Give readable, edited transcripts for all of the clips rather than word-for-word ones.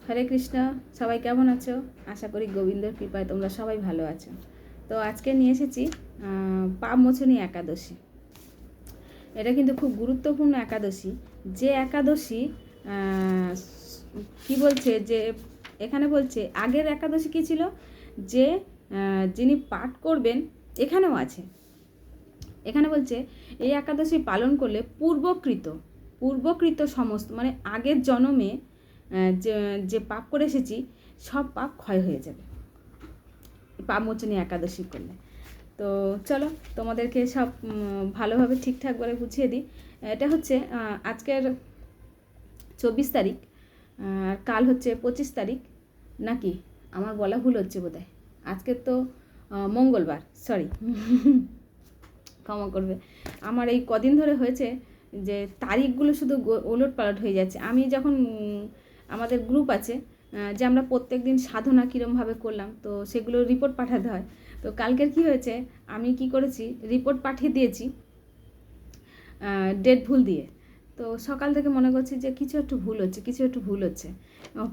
হরে কৃষ্ণ। সবাই কেমন আছো? আশা করি গোবিন্দর কৃপায় তোমরা সবাই ভালো আছো। তো আজকে নিয়ে এসেছি পাপ মোচনী একাদশী। এটা কিন্তু খুব গুরুত্বপূর্ণ একাদশী। যে একাদশী কি বলছে, যে এখানে বলছে আগের একাদশী কী ছিল, যে যিনি পাঠ করবেন, এখানেও আছে, এখানে বলছে এই একাদশী পালন করলে পূর্বকৃত সমস্ত, মানে আগের জন্মে যে পাপ করে এসেছি সব পাপ ক্ষয় হয়ে যাবে পাপ মোচনী একাদশী করলে। তো চলো তোমাদেরকে সব ভালোভাবে ঠিকঠাক করে বুঝিয়ে দিই। এটা হচ্ছে আজকের 24 তারিখ, আর কাল হচ্ছে 25 তারিখ, নাকি আমার বলা ভুল হচ্ছে বোধহয়। আজকের তো মঙ্গলবার, সরি ক্ষমা করবে। আমার এই কদিন ধরে হয়েছে যে তারিখগুলো শুধু ওলট পালট হয়ে যাচ্ছে। আমি যখন আমাদের গ্রুপ আছে যে আমরা প্রত্যেক দিন সাধনা কীরমভাবে করলাম, তো সেগুলো রিপোর্ট পাঠাতে হয়। তো কালকের কি হয়েছে, আমি কি করেছি, রিপোর্ট পাঠিয়ে দিয়েছি ডেট ভুল দিয়ে। তো সকাল থেকে মনে করছি যে কিছু একটু ভুল হচ্ছে।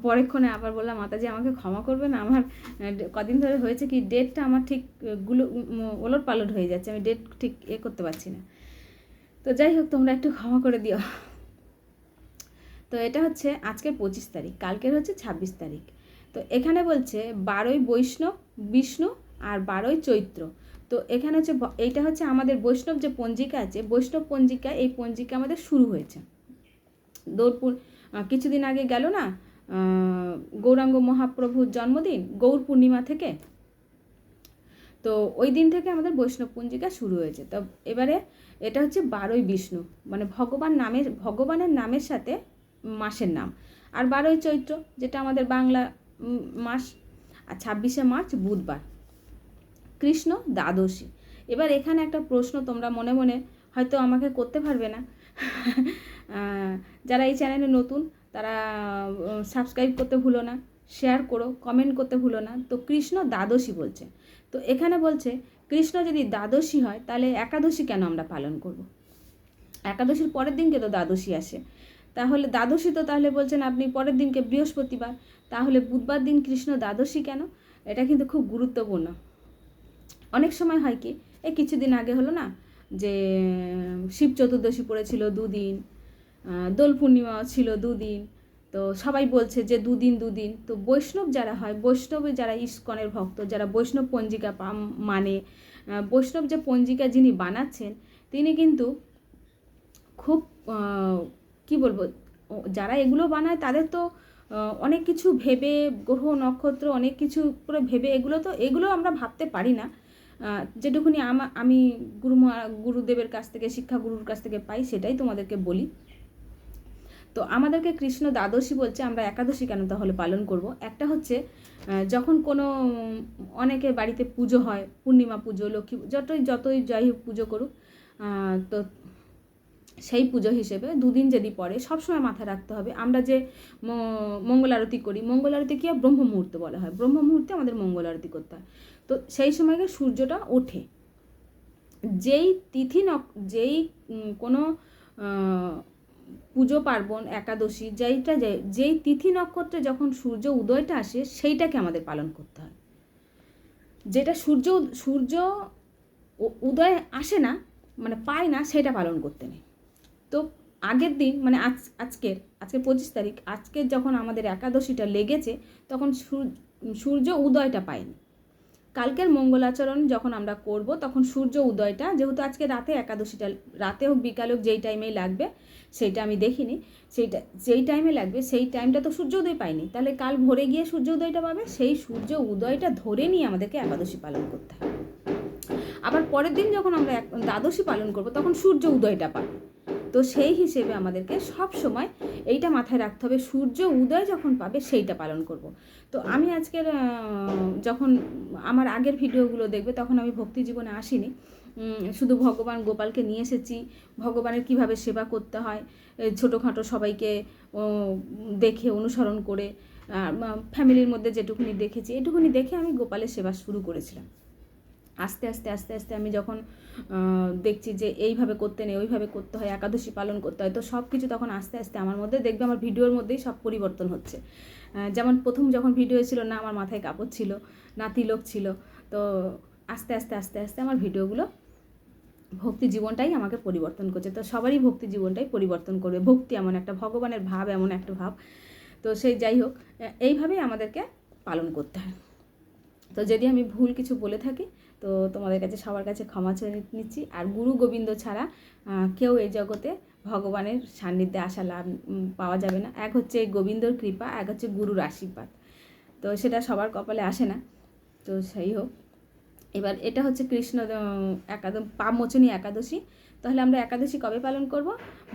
পরেক্ষণে আবার বললাম, মাতাজি আমাকে ক্ষমা করবে না, আমার কদিন ধরে হয়েছে কি ডেটটা আমার ঠিক ওলট পালট হয়ে যাচ্ছে, আমি ডেট ঠিক করতে পারছি না। তো যাই হোক, তোমরা একটু ক্ষমা করে দিও। তো এটা হচ্ছে আজকের 25 তারিখ, কালকের হচ্ছে 26 তারিখ। তো এখানে বলছে 12ই বৈষ্ণব বিষ্ণু আর 12ই চৈত্র। তো এখানে হচ্ছে এইটা হচ্ছে আমাদের বৈষ্ণব যে পঞ্জিকা আছে, বৈষ্ণব পঞ্জিকা, এই পঞ্জিকা আমাদের শুরু হয়েছে দৌড়পুর কিছুদিন আগে গেল না, গৌরাঙ্গ মহাপ্রভুর জন্মদিন গৌর পূর্ণিমা থেকে। তো ওই দিন থেকে আমাদের বৈষ্ণব পঞ্জিকা শুরু হয়েছে। তো এবারে এটা হচ্ছে 12ই বিষ্ণু, মানে ভগবানের নামের সাথে মাসের নাম, আর 12ই চৈত্র যেটা আমাদের বাংলা মাস, আর 26শে মার্চ বুধবার কৃষ্ণ দ্বাদশী। এবার এখানে একটা প্রশ্ন তোমরা মনে মনে হয়তো আমাকে করতে পারবে না, যারা এই চ্যানেলে নতুন তারা সাবস্ক্রাইব করতে ভুলো না, শেয়ার করো, কমেন্ট করতে ভুলো না। তো কৃষ্ণ দ্বাদশী বলছে, তো এখানে বলছে কৃষ্ণ যদি দ্বাদশী হয় তাহলে একাদশী কেন আমরা পালন করব? একাদশীর পরের দিনকে তো দ্বাদশী আসে, তাহলে দ্বাদশী তো তাহলে বলছেন আপনি পরের দিনকে বৃহস্পতিবার, তাহলে বুধবার দিন কৃষ্ণ দ্বাদশী কেন? এটা কিন্তু খুব গুরুত্বপূর্ণ। অনেক সময় হয় কি, এই কিছুদিন আগে হলো না যে শিব চতুর্দশী পড়েছিল দুদিন, দোল পূর্ণিমাও ছিল দুদিন, তো সবাই বলছে যে দুদিন। তো বৈষ্ণব যারা হয়, বৈষ্ণবে যারা ইস্কনের ভক্ত, যারা বৈষ্ণব পঞ্জিকা মানে বৈষ্ণব যে পঞ্জিকা যিনি বানাচ্ছেন, তিনি কিন্তু খুব কি বলবো, যারা এগুলো বানায় তাদের তো অনেক কিছু ভেবে, গ্রহ নক্ষত্র অনেক কিছু করে ভেবে, এগুলো আমরা ভাবতে পারি না। যেটুকুনি আমি গুরুদেবের কাছ থেকে, শিক্ষাগুরুর কাছ থেকে পাই, সেটাই তোমাদেরকে বলি। তো আমাদেরকে কৃষ্ণ দ্বাদশী বলছে, আমরা একাদশী কেন তাহলে পালন করব? একটা হচ্ছে যখন কোনো অনেকের বাড়িতে পুজো হয়, পূর্ণিমা পুজো, লক্ষ্মী, যতই যাই হোক পুজো করুক, তো সেই পুজো হিসেবে দুদিন যদি পরে সবসময় মাথায় রাখতে হবে, আমরা যে মঙ্গল আরতি করি, মঙ্গল আরতি কি ব্রহ্ম মুহূর্ত বলা হয়, ব্রহ্ম মুহূর্তে আমাদের মঙ্গল আরতি করতে হয়। তো সেই সময়কে সূর্যটা ওঠে, যেই যেই কোনো পুজো পার্বণ একাদশী যেই তিথি নক্ষত্রে যখন সূর্য উদয়টা আসে, সেইটাকে আমাদের পালন করতে হয়। যেটা সূর্য উদয় আসে না, মানে পায় না, সেটা পালন করতে নেই। তো আগের দিন, মানে আজকে 25 তারিখ, আজকে যখন আমাদের একাদশীটা লেগেছে, তখন সূর্য উদয়টা পায়নি। কালকের মঙ্গলাচরণ যখন আমরা করব, তখন সূর্য উদয়টা, যেহেতু আজকে রাতে একাদশীটা, রাতে হোক বিকালে হোক যেই টাইমেই লাগবে, সেইটা আমি দেখিনি, যেই টাইমে লাগবে সেই টাইমটা তো সূর্য উদয় পাইনি, তাহলে কাল ভোরে গিয়ে সূর্য উদয়টা পাবে, সেই সূর্য উদয়টা ধরে নিয়ে আমাদেরকে একাদশী পালন করতে হবে। আবার পরের দিন যখন আমরা দ্বাদশী পালন করব, তখন সূর্য উদয়টা পাবে। তো সেই হিসেবে আমাদেরকে সব সময় এইটা মাথায় রাখতে হবে, সূর্য উদয় যখন পাবে সেইটা পালন করব। তো আমি আজকের যখন আমার আগের ভিডিওগুলো দেখবে, তখন আমি ভক্তি জীবনে আসিনি, শুধু ভগবান গোপালকে নিয়ে এসেছি, ভগবানের কিভাবে সেবা করতে হয় ছোটোখাটো সবাইকে দেখে অনুসরণ করে, ফ্যামিলির মধ্যে যেটুকুনি দেখেছি, এটুকুনি দেখে আমি গোপালের সেবা শুরু করেছিলাম। আস্তে আস্তে আস্তে আস্তে আমি যখন দেখছি যে এইভাবে করতে নেই, ওইভাবে করতে হয়, একাদশী পালন করতে হয়, তো সব কিছু তখন আস্তে আস্তে আমার মধ্যে দেখবে আমার ভিডিওর মধ্যেই সব পরিবর্তন হচ্ছে। যেমন প্রথম যখন ভিডিও ছিল না আমার মাথায় কাপড় ছিল, না তিলক ছিল, তো আস্তে আস্তে আস্তে আস্তে আমার ভিডিওগুলো ভক্তি জীবনটাই আমাকে পরিবর্তন করছে। তো সবারই ভক্তি জীবনটাই পরিবর্তন করবে। ভক্তি এমন একটা, ভগবানের ভাব এমন একটা ভাব, তো সেই যাই হোক, এইভাবেই আমাদেরকে পালন করতে হয়। তো যদি আমি ভুল কিছু বলে থাকি তো তোমাদের কাছে সবার কাছে ক্ষমা চেয়ে নিচ্ছি। আর গুরু গোবিন্দ ছাড়া কেউ এই জগতে ভগবানের সান্নিধ্যে আসা লাভ পাওয়া যাবে না। এক হচ্ছে গোবিন্দর কৃপা, এক হচ্ছে গুরুর আশীর্বাদ, তো সেটা সবার কপালে আসে না। তো সেই হোক, এবার এটা হচ্ছে কৃষ্ণ পাপমোচনী একাদশী। তাহলে আমরা একাদশী কবে পালন করব?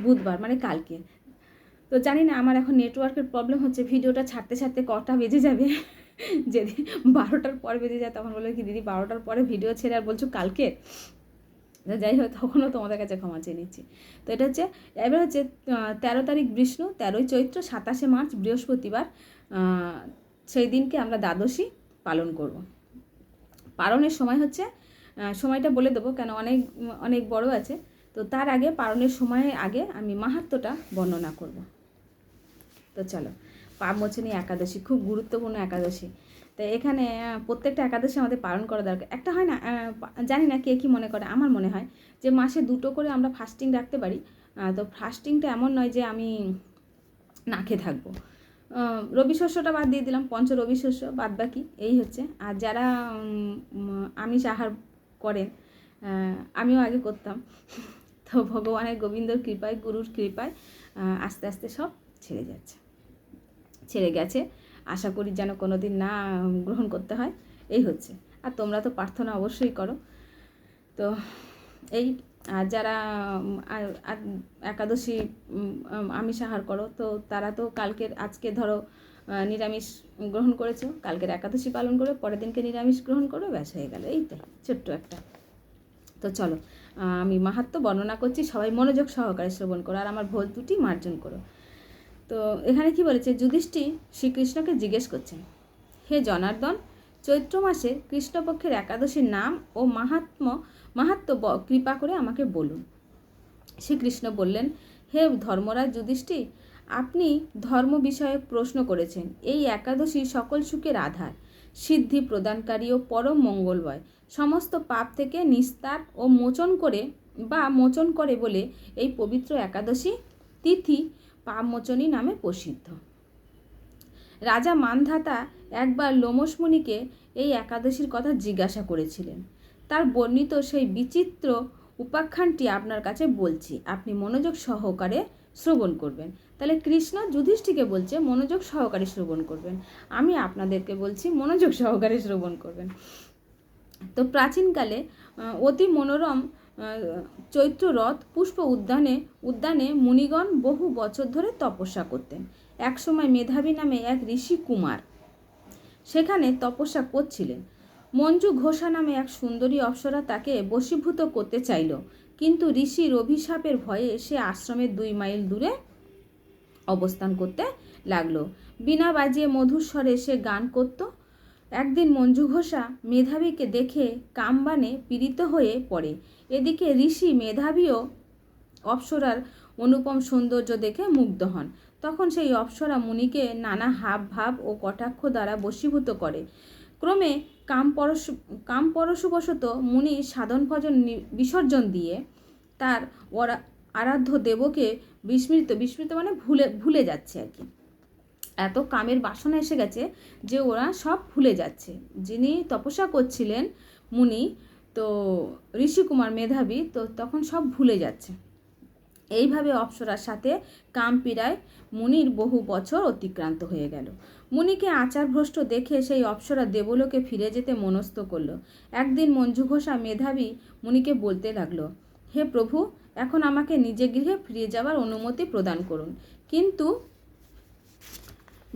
বুধবার, মানে কালকে। তো জানি না, আমার এখন নেটওয়ার্কের প্রবলেম হচ্ছে, ভিডিওটা ছাড়তে ছাড়তে কটা বেজে যাবে। যদি 12টার পর বেজে যায় তখন বলে কি দিদি 12টার পরে ভিডিও ছেড়ে আর বলছো কালকে। যাই হোক, তখনও তোমাদের কাছে ক্ষমা চেয়ে নিচ্ছি। তো এটা হচ্ছে, এবার হচ্ছে 13 তারিখ বিষ্ণু, 13ই চৈত্র, 27শে মার্চ বৃহস্পতিবার, সেই দিনকে আমরা দ্বাদশী পালন করব। পালনের সময় হচ্ছে, সময়টা বলে দেবো কেন, অনেক অনেক বড় আছে। তো তার আগে, পালনের সময়ের আগে আমি মাহাত্ম্যটা বর্ণনা করব। তো চলো, পাপমোচনী একাদশী খুব গুরুত্বপূর্ণ একাদশী। তো এখানে প্রত্যেকটা একাদশী আমাদের পালন করা দরকার। একটা হয় না, জানি না কে কী মনে করে, আমার মনে হয় যে মাসে 2টো করে আমরা ফাস্টিং রাখতে পারি। তো ফাস্টিংটা এমন নয় যে আমি না খেয়ে থাকবো। রবি শস্যটা বাদ দিয়ে দিলাম, পঞ্চ রবি শস্য বাদ বাকি এই হচ্ছে। আর যারা আমিষ আহার করেন, আমিও আগে করতাম, তো ভগবানের গোবিন্দর কৃপায়, গুরুর কৃপায় আস্তে আস্তে সব ছেড়ে গেছে। আশা করি যেন কোনো দিন না গ্রহণ করতে হয়, এই হচ্ছে। আর তোমরা তো প্রার্থনা অবশ্যই করো। তো এই, আর যারা একাদশী আমিষ আহার করো, তো তারা তো আজকে ধরো নিরামিষ গ্রহণ করেছো, কালকের একাদশী পালন করে পরের দিনকে নিরামিষ গ্রহণ করো, ব্যাস হয়ে গেল। এই তো ছোট্ট একটা। তো চলো, আমি মাহাত্ম্য বর্ণনা করছি, সবাই মনোযোগ সহকারে শ্রবণ করো আর আমার ভুল ত্রুটি মার্জন করো। তো এখানে কি বলেছে, যুধিষ্ঠির শ্রীকৃষ্ণকে জিজ্ঞেস করছেন, হে জনার্দন, চৈত্র মাসে কৃষ্ণপক্ষের একাদশীর নাম ও মাহাত্ম্য কৃপা করে আমাকে বলুন। শ্রীকৃষ্ণ বললেন, হে ধর্মরাজ যুধিষ্ঠির, আপনি ধর্ম বিষয়ক প্রশ্ন করেছেন। এই একাদশী সকল সুখের আধার, সিদ্ধি প্রদানকারী ও পরম মঙ্গলময়, সমস্ত পাপ থেকে নিস্তার ও মোচন করে বলে এই পবিত্র একাদশী তিথি পাপমোচনী নামে প্রসিদ্ধ। রাজা মানধাতা একবার লোমশ মুনিকে এই একাদশীর কথা জিজ্ঞাসা করেছিলেন। তার বর্ণিত সেই বিচিত্র উপাখ্যানটি আপনার কাছে বলছি, আপনি মনোযোগ সহকারে শ্রবণ করবেন। তাহলে কৃষ্ণ যুধিষ্ঠিরকে বলছে মনোযোগ সহকারে শ্রবণ করবেন, আমি আপনাদেরকে বলছি মনোযোগ সহকারে শ্রবণ করবেন। তো প্রাচীনকালে অতি মনোরম চৈত্র রথ পুষ্প উদ্যানে মুনিগণ বহু বছর ধরে তপস্যা করতেন। একসময় মেধাবী নামে এক ঋষি কুমার সেখানে তপস্যা করছিলেন। মঞ্জু ঘোষা নামে এক সুন্দরী অপ্সরা তাকে বশীভূত করতে চাইল, কিন্তু ঋষির অভিশাপের ভয়ে সে আশ্রমের 2 মাইল দূরে অবস্থান করতে লাগলো। বীণা বাজিয়ে মধুর স্বরে সে গান করত। একদিন মঞ্জু ঘোষা মেধাবীকে দেখে কামবানে পীড়িত হয়ে পড়ে। এদিকে ঋষি মেধাবীও অপ্সরার অনুপম সৌন্দর্য দেখে মুগ্ধ হন। তখন সেই অপ্সরা মুনিকে নানা হাব ভাব ও কটাক্ষ দ্বারা বশীভূত করে। ক্রমে কামপরশবশত মুনি সাধন ভজন বিসর্জন দিয়ে তার আরাধ্য দেবকে বিস্মৃত মানে ভুলে যাচ্ছে আর কি। এত কামের বাসনা এসে গেছে যে ওরা সব ভুলে যাচ্ছে। যিনি তপস্যা করছিলেন মুনি, তো ঋষিকুমার মেধাবী, তো তখন সব ভুলে যাচ্ছে। এইভাবে অপ্সরার সাথে কামপীড়ায় মুনির বহু বছর অতিক্রান্ত হয়ে গেল। মুনিকে আচারভ্রষ্ট দেখে সেই অপ্সরা দেবলোকে ফিরে যেতে মনস্থ করল। একদিন মঞ্জু ঘোষা মেধাবী মুনিকে বলতে লাগলো, হে প্রভু, এখন আমাকে নিজ গৃহে ফিরে যাওয়ার অনুমতি প্রদান করুন। কিন্তু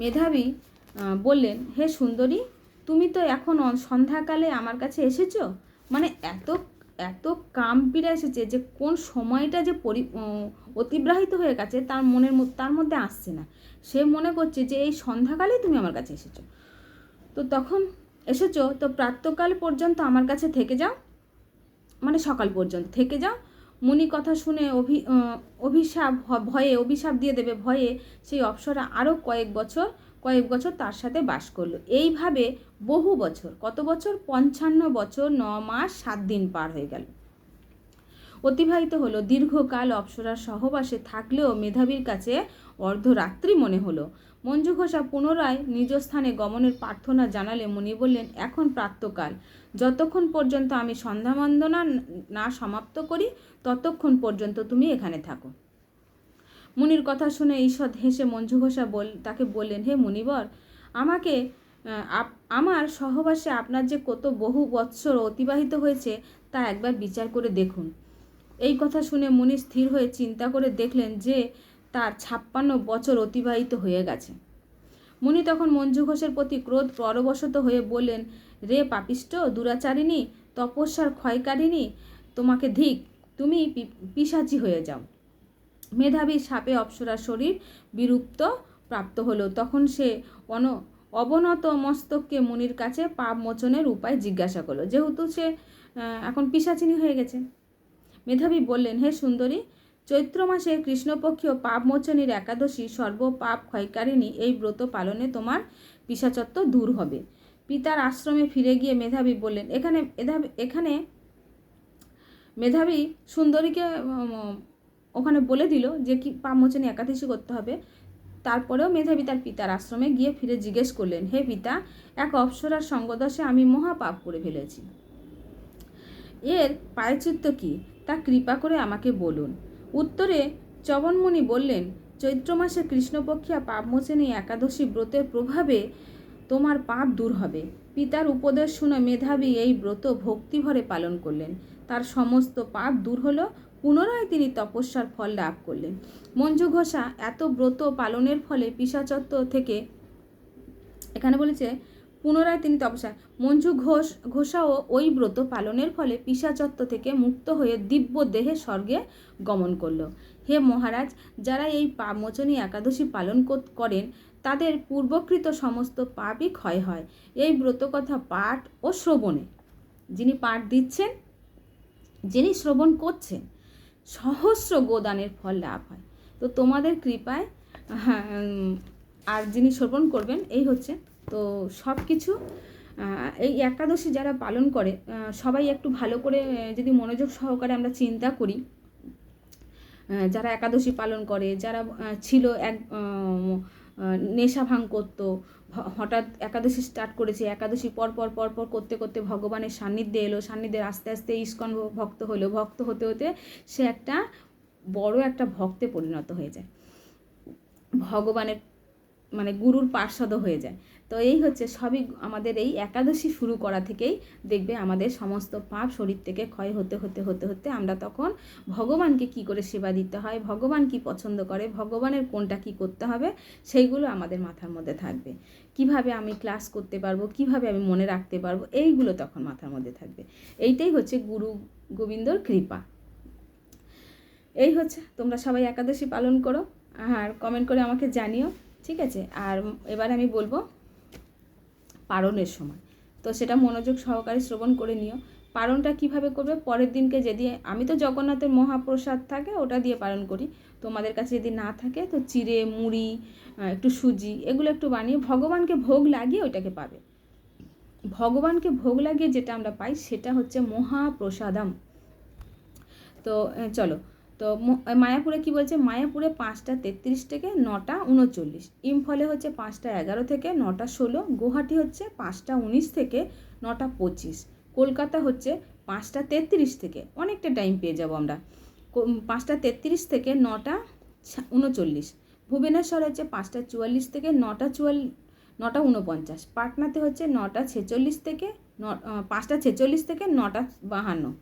মেধাবী বললেন, হে সুন্দরী, তুমি তো এখন সন্ধ্যাকালে আমার কাছে এসেছো, মানে এত কামপীড়া এসেছে যে কোন সময়টা যে অতিবাহিত হয়ে গেছে তার মধ্যে আসছে না। সে মনে করছে যে এই সন্ধ্যাকালেই তুমি আমার কাছে এসেছো। তো তখন এসেছো, তো প্রাতঃকাল পর্যন্ত আমার কাছে থেকে যাও, মানে সকাল পর্যন্ত থেকে যাও। মুনি কথা শুনে অভিশাপ দিয়ে দেবে ভয়ে সেই অপ্সরা আরও কয়েক বছর তার সাথে বাস করলো। এইভাবে বহু বছর, কত বছর, 55 বছর 9 মাস 7 দিন পার হয়ে গেল, অতিবাহিত হলো। দীর্ঘকাল অপ্সরার সহবাসে থাকলেও মেধাবীর কাছে অর্ধরাত্রি মনে হলো। মঞ্জু ঘোষা পুনরায় নিজ স্থানে গমনের প্রার্থনা জানালে মুনি বললেন, এখন প্রাতঃকাল, যতক্ষণ পর্যন্ত আমি সন্ধ্যাবন্দনা না সমাপ্ত করি ততক্ষণ পর্যন্ত তুমি এখানে থাকো। মুনির কথা শুনে ঈষৎ হেসে মঞ্জু ঘোষা তাকে বললেন, হে মুনিবর, আমার সহবাসে আপনার যে কত বহু বৎসর অতিবাহিত হয়েছে তা একবার বিচার করে দেখুন। এই কথা শুনে মুনি স্থির হয়ে চিন্তা করে দেখলেন যে তার 56 বছর অতিবাহিত হয়ে গেছে। মুনি তখন মঞ্জু ঘোষের প্রতি ক্রোধ পরবশত হয়ে বললেন, রে পাপিষ্ঠ, দুরাচারিণী, তপস্যার ক্ষয়কারিণী, তোমাকে ধিক, তুমি পিশাচি হয়ে যাও। মেধাবী সাপে অপ্সরার শরীর বিরুপ্ত প্রাপ্ত হলো। তখন সে অবনত মস্তককে মুনির কাছে পাপ মোচনের উপায় জিজ্ঞাসা করলো, যেহেতু সে এখন পিশাচিনী হয়ে গেছে। মেধাবী বললেন, হে সুন্দরী, চৈত্র মাসে কৃষ্ণপক্ষীয় পাপমোচনীর একাদশী সর্বপাপ ক্ষয়কারিণী, এই ব্রত পালনে তোমার পিশাচত্ব দূর হবে। পিতার আশ্রমে ফিরে গিয়ে মেধাবী বললেন, এখানে মেধাবী সুন্দরীকে ওখানে বলে দিল যে কি পাপমোচনী একাদশী করতে হবে। তারপরেও মেধাবী তার পিতার আশ্রমে গিয়ে ফিরে জিজ্ঞেস করলেন, হে পিতা, এক অপ্সরার সঙ্গদশে আমি মহাপাপ করে ফেলেছি, এর প্রায়শ্চিত্ত কী তা কৃপা করে আমাকে বলুন। উত্তরে চবনমুনি বললেন, চৈত্র মাসে কৃষ্ণপক্ষিয়া পাপমোচনী একাদশী ব্রতের প্রভাবে তোমার পাপ দূর হবে। পিতার উপদেশ শুনে মেধাবী এই ব্রত ভক্তিভরে পালন করলেন। তার সমস্ত পাপ দূর হলো। পুনরায় তিনি তপস্যার ফল লাভ করলেন। মঞ্জু ঘোষা এত ব্রত পালনের ফলে পিশাচত্ব থেকে, এখানে বলেছে পুনরায় তিনি তপস্যা, মঞ্জু ঘোষাও ওই ব্রত পালনের ফলে পিশাচত্ব থেকে মুক্ত হয়ে দিব্য দেহে স্বর্গে গমন করল। হে মহারাজ, যারা এই পাপমোচনী একাদশী পালন করেন তাদের পূর্বকৃত সমস্ত পাপই ক্ষয় হয়। এই ব্রত কথা পাঠ ও শ্রবণে, যিনি পাঠ দিচ্ছেন, যিনি শ্রবণ করছেন, সহস্র গোদানের ফল লাভ হয়। তো তোমাদের কৃপায় আর যিনি শ্রবণ করবেন, এই হচ্ছে তো সব কিছু। এই একাদশী যারা পালন করে সবাই একটু ভালো করে যদি মনোযোগ সহকারে আমরা চিন্তা করি, যারা একাদশী পালন করে, যারা ছিল নেশা ভাঙ করতো, হঠাৎ একাদশী স্টার্ট করেছে, একাদশী পরপর করতে করতে ভগবানের সান্নিধ্যে এলো, সান্নিধ্যে আস্তে আস্তে ইস্কন ভক্ত হলো, ভক্ত হতে হতে সে একটা বড় একটা ভক্তে পরিণত হয়ে যায়, ভগবানের মানে গুরুর পার্ষদ হয়ে যায়। তো এই হচ্ছে সবই আমাদের এই একাদশী শুরু করা থেকেই দেখবে আমাদের সমস্ত পাপ শরীর থেকে ক্ষয় হতে হতে হতে হতে আমরা তখন ভগবানকে কি করে সেবা দিতে হয়, ভগবান কি পছন্দ করে, ভগবানের কোনটা কি করতে হবে, সেইগুলো আমাদের মাথার মধ্যে থাকবে। কিভাবে আমি ক্লাস করতে পারবো, কিভাবে আমি মনে রাখতে পারবো, এইগুলো তখন মাথার মধ্যে থাকবে। এইটাই হচ্ছে গুরু গোবিন্দর কৃপা। এই হচ্ছে, তোমরা সবাই একাদশী পালন করো আর কমেন্ট করে আমাকে জানিও, ঠিক আছে। আর এবার আমি বলবো পারণের সময়, তো সেটা মনোযোগ সহকারে শ্রবণ করে নিও। পারণটা কিভাবে করবে, পরের দিনকে যদি, আমি তো জগন্নাথের মহাপ্রসাদ থাকে ওটা দিয়ে পালন করি, তোমাদের কাছে যদি না থাকে তো চিড়ে, মুড়ি, একটু সুজি, এগুলো একটু বানিয়ে ভগবানকে ভোগ লাগিয়ে ওইটাকে পাবে। ভগবানকে ভোগ লাগিয়ে যেটা আমরা পাই সেটা হচ্ছে মহাপ্রসাদম। তো চলো, তো মায়াপুরে কি বলছে, মায়াপুরে 5:33 থেকে 9:39, ইম্ফলে হচ্ছে 5:11 থেকে 9:16, গুয়াহাটি হচ্ছে 5:19 থেকে 9:25, কলকাতা হচ্ছে 5:33 থেকে, অনেকটা টাইম পেয়ে যাবো আমরা, 5:33 থেকে 9:39, ভুবনেশ্বর হচ্ছে 5:44 থেকে 9:49, পাটনাতে হচ্ছে 9:46 থেকে 5:46 থেকে 9:52,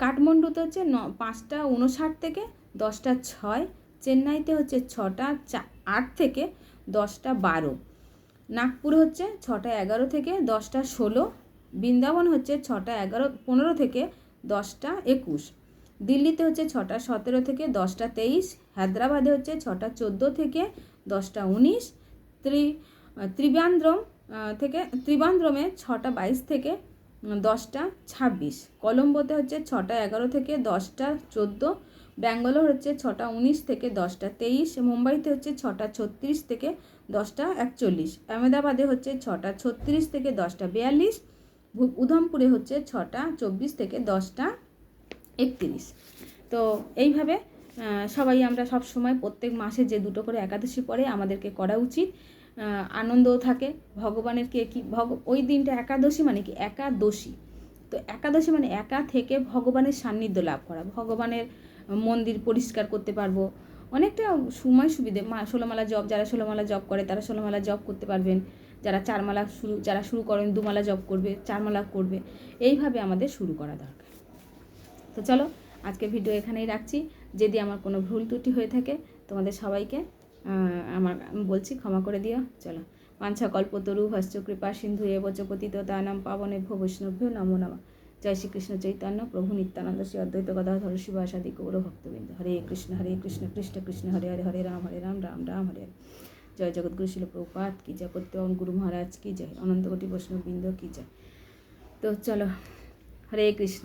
কাঠমান্ডুতে হচ্ছে 5:59 থেকে 10:06, চেন্নাইতে হচ্ছে 6:08 থেকে 10:12, নাগপুরে হচ্ছে 6:11 থেকে 10:16, বৃন্দাবন হচ্ছে 6:15 থেকে 10:21, দিল্লিতে হচ্ছে 6:17 থেকে 10:23, হায়দ্রাবাদে হচ্ছে 6:14 থেকে 10:19, ত্রিবান্দ্রম থেকে ত্রিবান্দ্রমে 6:22 থেকে 10:26, কলম্বোতে হচ্ছে 6:11 থেকে 10:14, ব্যাঙ্গালোর হচ্ছে 6:19 থেকে 10:23, মুম্বাইতে হচ্ছে 6:36 থেকে 10:41, আহমেদাবাদে হচ্ছে 6:36 থেকে 10:42, উধমপুরে হচ্ছে 6:24 থেকে 10:31। তো এইভাবে সবাই আমরা সব সময় প্রত্যেক মাসে যে 2টো করে একাদশী পড়ে আমাদেরকে করা উচিত। আনন্দও থাকে, ভগবানের কি ওই দিনটা একাদশী মানে কি একাদশী, তো একাদশী মানে একা থেকে ভগবানের সান্নিধ্য লাভ করা, ভগবানের মন্দির পরিষ্কার করতে পারবো, অনেকটা সময় সুবিধে। 16মালা জপ, যারা 16মালা জপ করে তারা 16মালা জপ করতে পারবেন, যারা 4মালা যারা শুরু করেন 2মালা জপ করবে, 4মালা করবে, এইভাবে আমাদের শুরু করা দরকার। তো চলো আজকে ভিডিও এখানেই রাখছি। যদি আমার কোনো ভুল ত্রুটি হয়ে থাকে তোমাদের সবাইকে আমি বলছি ক্ষমা করে দিও। চলো, পাঞ্ছা কল্পতরু হস্য কৃপা সিন্ধু এবচ পতিতানাং পাবনেভ্যো বৈষ্ণবেভ্যো নমো নমঃ। জয় শ্রীকৃষ্ণ চৈতন্য প্রভু নিত্যানন্দ শ্রী অদ্বৈত গদাধর শিবাসাদি গৌর ভক্তবৃন্দ। হরে কৃষ্ণ কৃষ্ণ কৃষ্ণ হরে হরে, হরে রাম রাম রাম হরে হরে। জয় জগৎগুরু শিল প্রভুপাদ কি জয়, প্রত্যেক গুরু মহারাজ কি জয়, অনন্তকোটি বৈষ্ণববৃন্দ কি জয়। তো চলো, হরে কৃষ্ণ।